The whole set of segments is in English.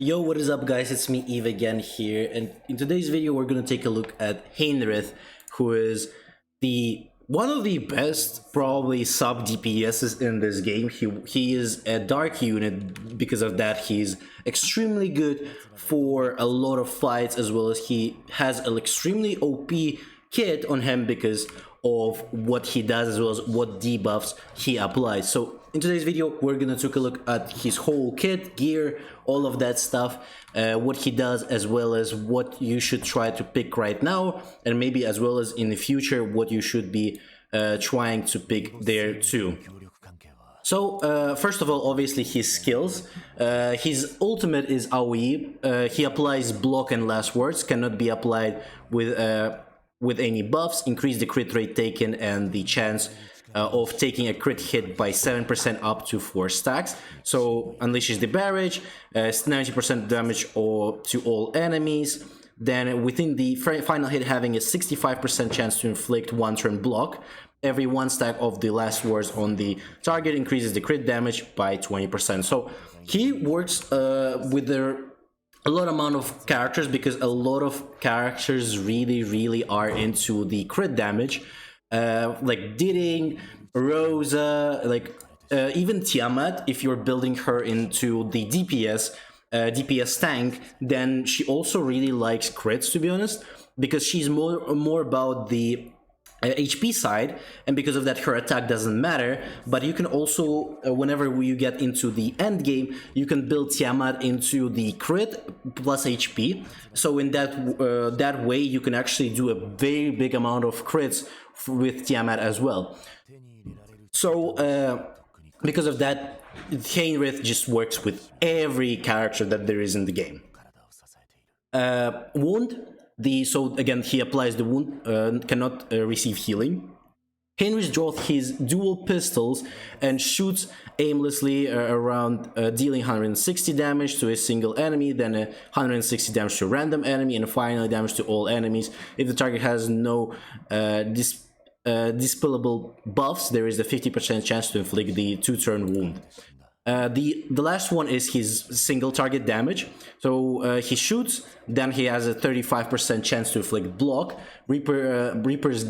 Yo, what is up guys, it's me Eve again here, and in today's video we're gonna take a look at Heinrich, who is the one of the best probably sub DPSs in this game. He is a dark unit. Because of that he's extremely good for a lot of fights, as well as he has an extremely OP kit on him because of what he does, as well as what debuffs he applies. So in today's video we're gonna take a look at his whole kit, gear, all of that stuff, what he does, as well as what you should try to pick right now, and maybe as well as in the future what you should be trying to pick there too. So first of all, obviously his skills. His ultimate is AoE. He applies block and last words, cannot be applied with any buffs. Increase the crit rate taken and the chance of taking a crit hit by 7% up to 4 stacks. So unleashes the barrage, 90% damage to all enemies. Then within the final hit, having a 65% chance to inflict 1 turn block. Every 1 stack of the last words on the target increases the crit damage by 20%. So he works with a lot amount of characters, because a lot of characters really are into the crit damage, like Diding, Rosa, like even Tiamat. If you're building her into the DPS tank, then she also really likes crits, to be honest, because she's more about the HP side, and because of that her attack doesn't matter. But you can also, whenever you get into the end game, you can build Tiamat into the crit plus HP. So in that way you can actually do a very big amount of crits with Tiamat as well. So because of that, Heinrich just works with every character that there is in the game. Wound. So again, he applies the wound, cannot receive healing. Heinrich draws his dual pistols and shoots aimlessly around, dealing 160 damage to a single enemy, then 160 damage to a random enemy, and finally damage to all enemies. If the target has no dispellable buffs, there is a 50% chance to inflict the 2-turn wound. The last one is his single target damage. So he shoots, then he has a 35% chance to inflict block. Reaper's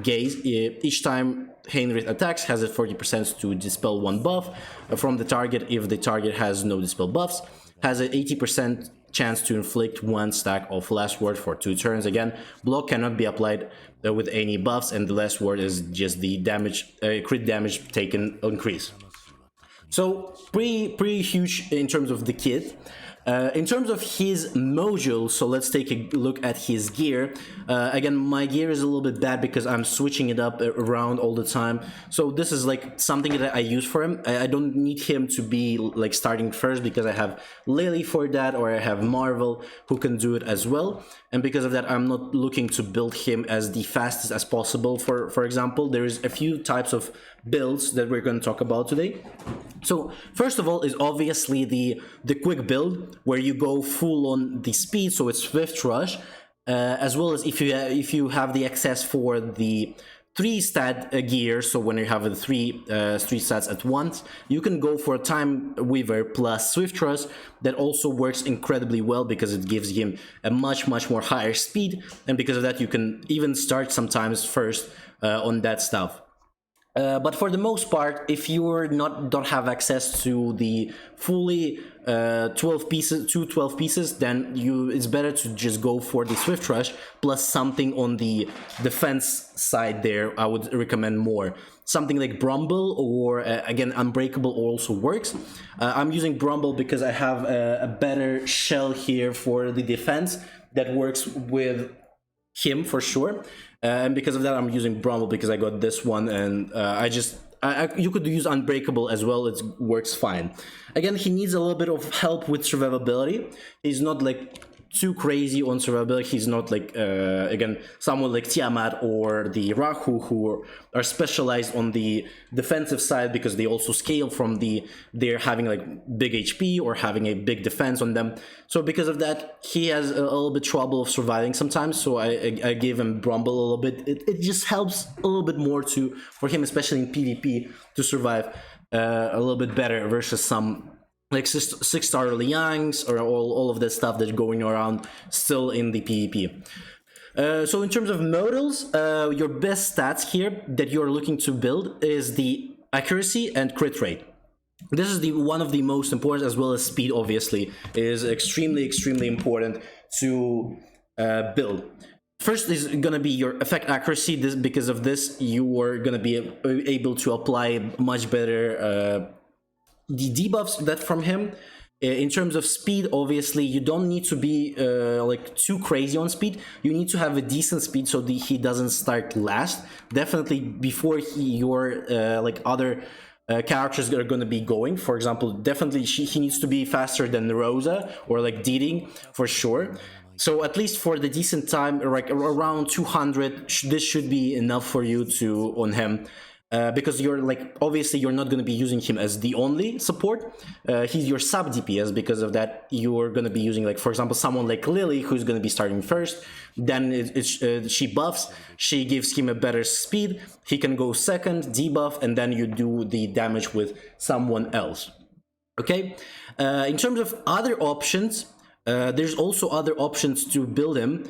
Gaze, each time Heinrich attacks, has a 40% to dispel 1 buff from the target if the target has no dispel buffs. Has an 80% chance to inflict 1 stack of last word for 2 turns. Again, block cannot be applied with any buffs, and the last word is just the damage, crit damage taken increase. So pretty huge in terms of the kit. In terms of his modules, so let's take a look at his gear. Again, my gear is a little bit bad because I'm switching it up around all the time. So this is like something that I use for him. I don't need him to be like starting first, because I have Lily for that, or I have Marvel who can do it as well. And because of that, I'm not looking to build him as the fastest as possible. For example, there is a few types of builds that we're going to talk about today. So first of all is obviously the quick build, where you go full on the speed, so it's Swift Rush, as well as if you have the access for the 3-stat gear. So when you have the three stats at once, you can go for Time Weaver plus Swift Rush. That also works incredibly well because it gives him a much more higher speed, and because of that you can even start sometimes first on that stuff. But for the most part, if you don't have access to the fully 12 pieces, then it's better to just go for the Swift Rush plus something on the defense side there. I would recommend more. Something like Brumble, or again, Unbreakable also works. I'm using Brumble because I have a better shell here for the defense that works with him for sure. And because of that, I'm using Brumble because I got this one, and you could use Unbreakable as well. It works fine. Again, he needs a little bit of help with survivability. He's not like too crazy on survivability. He's not like again, someone like Tiamat or the Rahu, who are specialized on the defensive side, because they also scale from they're having like big HP or having a big defense on them. So because of that, he has a little bit trouble of surviving sometimes. So I gave him Brumble a little bit. It just helps a little bit more for him, especially in PvP, to survive a little bit better versus some like six-star Liangs or all of that stuff that's going around still in the PvP. So in terms of modals, your best stats here that you're looking to build is the accuracy and crit rate. This is one of the most important, as well as speed, obviously, is extremely important to build. First is going to be your effect accuracy. Because of this, you are going to be able to apply much better the debuffs that from him. In terms of speed, obviously, you don't need to be like too crazy on speed. You need to have a decent speed so he doesn't start last. Definitely before your like other characters are going to be going. For example, definitely he needs to be faster than Rosa or like Deeding for sure. So at least for the decent time, like around 200, this should be enough for you to on him. Because you're like, obviously you're not going to be using him as the only support. He's your sub DPS. Because of that, you're going to be using, like, for example, someone like Lily, who's going to be starting first. Then she buffs, she gives him a better speed, he can go second, debuff, and then you do the damage with someone else. Okay, in terms of other options, there's also other options to build him.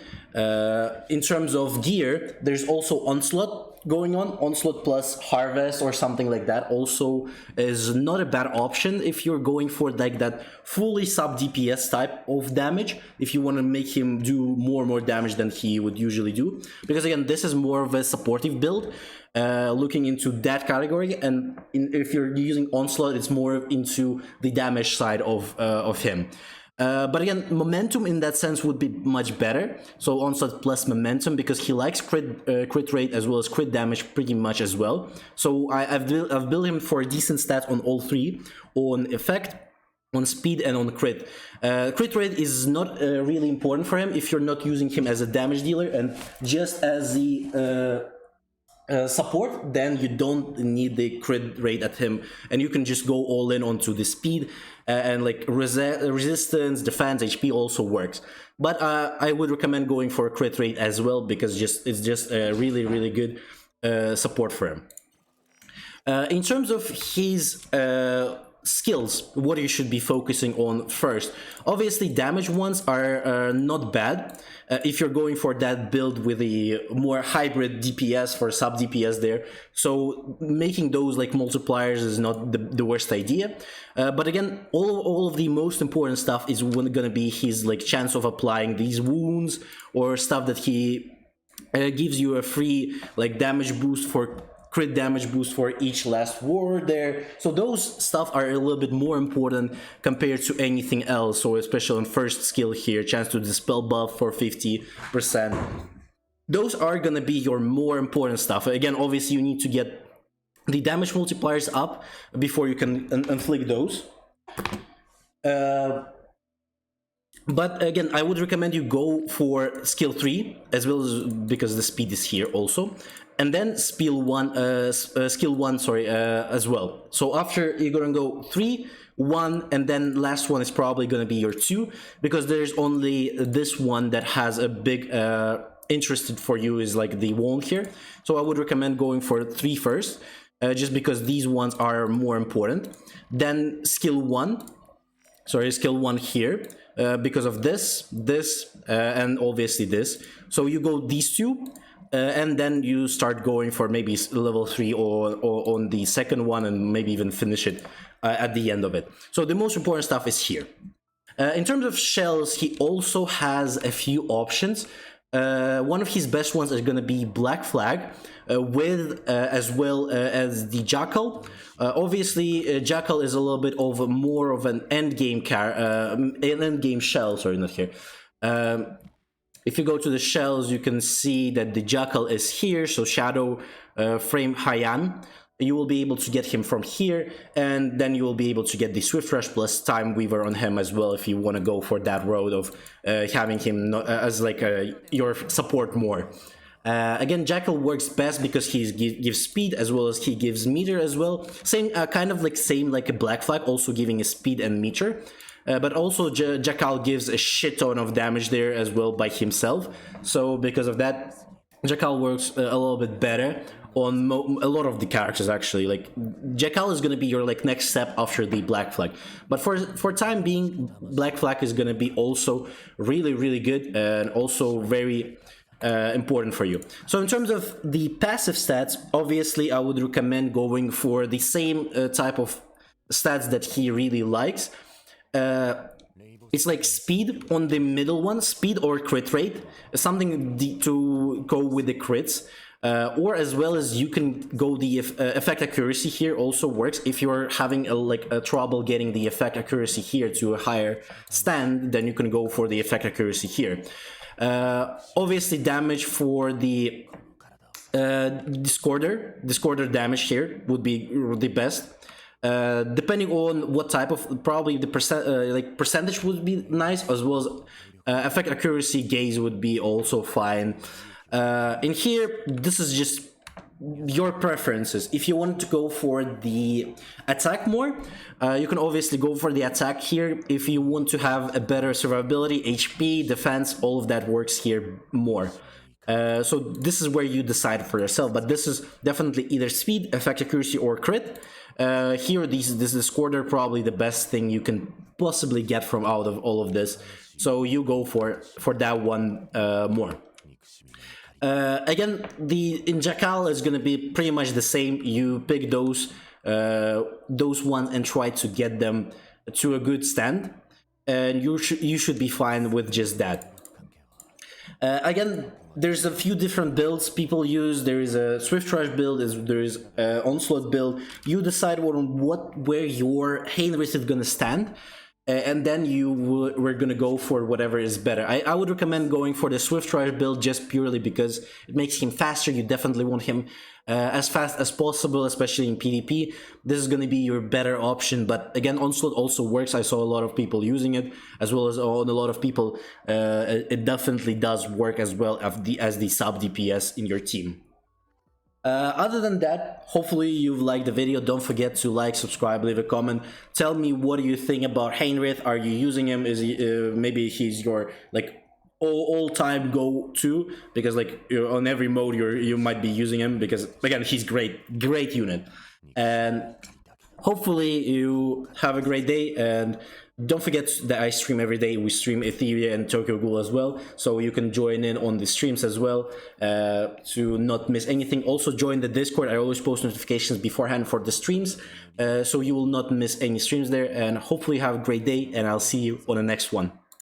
In terms of gear, there's also Onslaught going on. Onslaught plus Harvest or something like that also is not a bad option if you're going for like that fully sub DPS type of damage, if you want to make him do more damage than he would usually do. Because again, this is more of a supportive build, looking into that category, and if you're using Onslaught, it's more into the damage side of him. But again, momentum in that sense would be much better. So Onslaught plus momentum, because he likes crit rate as well as crit damage pretty much as well. So I've built him for a decent stat on all three, on effect, on speed, and on crit. Crit rate is not really important for him if you're not using him as a damage dealer and just as the support, then you don't need the crit rate at him, and you can just go all in onto the speed, and like resistance, defense, HP also works. But I would recommend going for a crit rate as well, because it's just a really good support for him. In terms of his skills, what you should be focusing on first, obviously damage ones are not bad. If you're going for that build with a more hybrid DPS for sub DPS there, so making those like multipliers is not the worst idea. But again, all of the most important stuff is gonna be his like chance of applying these wounds or stuff that he gives you a free like damage boost for crit damage boost for each last ward there. So those stuff are a little bit more important compared to anything else. So especially on first skill here, chance to dispel buff for 50%. Those are gonna be your more important stuff. Again, obviously you need to get the damage multipliers up before you can inflict those. But again, I would recommend you go for skill 3 as well, as because the speed is here also, and then skill 1 as well. So after, you're gonna go 3, 1, and then last one is probably gonna be your 2, because there's only this one that has a big interested for you, is like the wand here. So I would recommend going for 3 first, just because these ones are more important. Then skill 1 here. Because of this, and obviously this. So you go these two, and then you start going for maybe level 3 or on the second one, and maybe even finish it at the end of it. So the most important stuff is here. In terms of shells, he also has a few options. One of his best ones is going to be Black Flag, with as well as the Jackal. Obviously, Jackal is a little bit of more of an end game shell. Sorry, not here. If you go to the shells, you can see that the Jackal is here. So Shadow Frame Haiyan. You will be able to get him from here, and then you will be able to get the Swift Rush plus Time Weaver on him as well, if you want to go for that road of having him as like your support more. Again, Jackal works best because he gives speed as well as he gives meter as well. Same kind of like a Black Flag, also giving a speed and meter. But also Jackal gives a shit ton of damage there as well by himself. So because of that, Jackal works a little bit better a lot of the characters actually. Like Jackal is gonna be your like next step after the Black Flag, but for time being, Black Flag is gonna be also really good and also very important for you. So in terms of the passive stats, obviously I would recommend going for the same type of stats that he really likes. It's like speed on the middle one, speed or crit rate, something to go with the crits. Or as well as you can go the effect accuracy here also works. If you're having a trouble getting the effect accuracy here to a higher stand, then you can go for the effect accuracy here. Obviously damage for the discorder damage here would be the best. Depending on what type of, probably the percentage would be nice, as well as effect accuracy gaze would be also fine. In here, this is just your preferences. If you want to go for the attack more, you can obviously go for the attack here. If you want to have a better survivability, HP, defense, all of that works here more. So this is where you decide for yourself, but this is definitely either speed, effect accuracy, or crit. Here, this is quarter probably the best thing you can possibly get from out of all of this. So you go for that one more. Again, in Jackal is going to be pretty much the same. You pick those ones and try to get them to a good stand, and you should be fine with just that. Again, there's a few different builds people use. There is a Swift Rush build, there is an Onslaught build. You decide where your Heinrich is going to stand. And then we're gonna go for whatever is better. I would recommend going for the Swift Rush build just purely because it makes him faster. You definitely want him as fast as possible, especially in PvP. This is gonna be your better option, but again, Onslaught also works. I saw a lot of people using it, as well as on a lot of people. It definitely does work as well as the sub DPS in your team. Other than that, hopefully you've liked the video. Don't forget to like, subscribe, leave a comment. Tell me, what do you think about Heinrich? Are you using him? Is he maybe he's your like all-time go-to? Because like on every mode you might be using him, because again, he's great unit. And hopefully you have a great day, and don't forget that I stream every day. We stream Etheria and Tokyo Ghoul as well, so you can join in on the streams as well to not miss anything. Also join the Discord. I always post notifications beforehand for the streams, so you will not miss any streams there. And hopefully have a great day, and I'll see you on the next one.